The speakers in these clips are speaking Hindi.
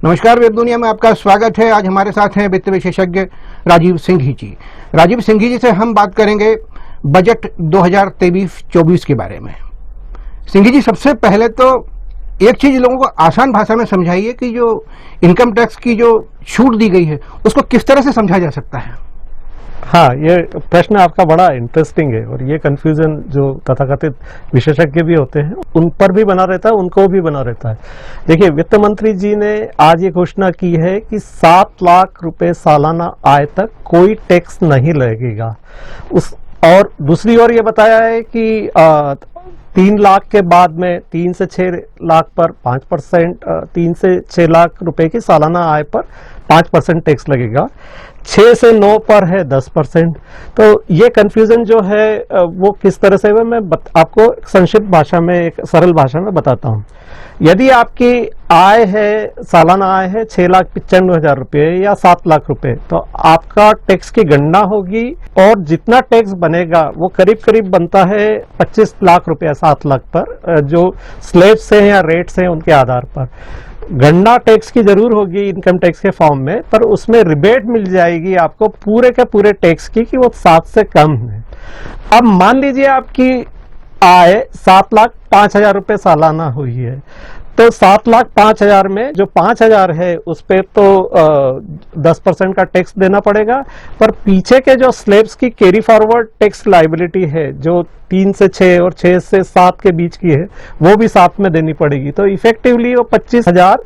नमस्कार, वेब दुनिया में आपका स्वागत है। आज हमारे साथ हैं वित्त विशेषज्ञ राजीव सिंघी जी। राजीव सिंघी जी से हम बात करेंगे बजट 2023-24 के बारे में। सिंघी जी, सबसे पहले तो एक चीज लोगों को आसान भाषा में समझाइए कि जो इनकम टैक्स की जो छूट दी गई है उसको किस तरह से समझा जा सकता है। हाँ, ये प्रश्न आपका बड़ा इंटरेस्टिंग है और ये कंफ्यूजन जो तथाकथित विशेषज्ञ भी होते हैं उन पर भी बना रहता है, उनको भी बना रहता है। देखिए, वित्त मंत्री जी ने आज ये घोषणा की है कि 7 लाख रुपए सालाना आय तक कोई टैक्स नहीं लगेगा। और दूसरी ओर ये बताया है कि 3 लाख के बाद में 3 से 6 लाख पर 5%, 3 से 6 लाख रुपए की सालाना आय पर 5% टैक्स लगेगा, 6 से 9 पर है 10%। तो ये कंफ्यूजन जो है वो किस तरह से है मैं आपको संक्षिप्त भाषा में, एक सरल भाषा में बताता हूँ। यदि आपकी आय है, सालाना आय है 6,95,000 रुपये या 7 लाख रुपए, तो आपका टैक्स की गणना होगी और जितना टैक्स बनेगा वो करीब करीब बनता है 25 लाख रुपया 7 लाख पर, जो स्लैब्स हैं या रेट्स हैं उनके आधार पर। गणना टैक्स की जरूर होगी इनकम टैक्स के फॉर्म में, पर उसमें रिबेट मिल जाएगी आपको पूरे के पूरे टैक्स की कि वो 7 से कम है। अब मान लीजिए आपकी आय 7,05,000 रुपये सालाना हुई है, तो 7,05,000 में जो 5,000 है उस पर तो 10% का टैक्स देना पड़ेगा, पर पीछे के जो स्लैब्स की कैरी फॉरवर्ड टैक्स लाइबिलिटी है जो 3 से 6 और 6 से 7 के बीच की है, वो भी साथ में देनी पड़ेगी। तो इफेक्टिवली वो 25,000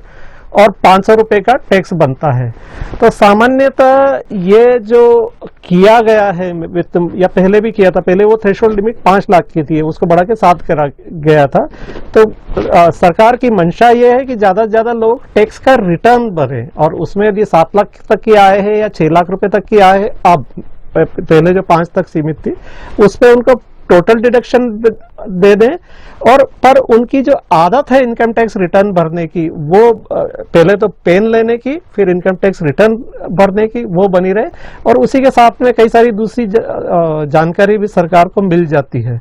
और 500 रुपए का टैक्स बनता है। तो सामान्यतः ये जो किया गया है वित्त, या पहले भी किया था, पहले वो थ्रेशोल्ड लिमिट 5 लाख की थी, उसको बढ़ा के 7 करा गया था। तो सरकार की मंशा ये है कि ज्यादा से ज्यादा लोग टैक्स का रिटर्न भरें, और उसमें यदि 7 लाख तक की आय है या 6 लाख रुपए तक की आय है, अब पहले जो 5 तक सीमित थी उस पर उनको टोटल डिडक्शन दे दें, और पर उनकी जो आदत है इनकम टैक्स रिटर्न भरने की, वो पहले तो पेन लेने की फिर इनकम टैक्स रिटर्न भरने की, वो बनी रहे, और उसी के साथ में कई सारी दूसरी जानकारी भी सरकार को मिल जाती है।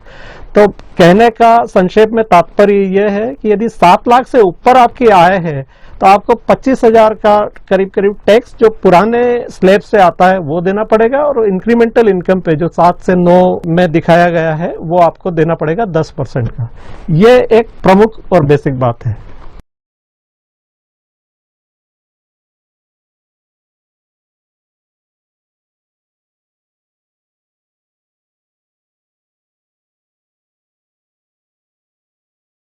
तो कहने का संक्षेप में तात्पर्य यह है कि यदि 7 लाख से ऊपर आपकी आय है तो आपको 25,000 का करीब करीब टैक्स जो पुराने स्लैब से आता है वो देना पड़ेगा, और इंक्रीमेंटल इनकम पे जो 7 से 9 में दिखाया गया है वो आपको देना पड़ेगा 10% का। ये एक प्रमुख और बेसिक बात है।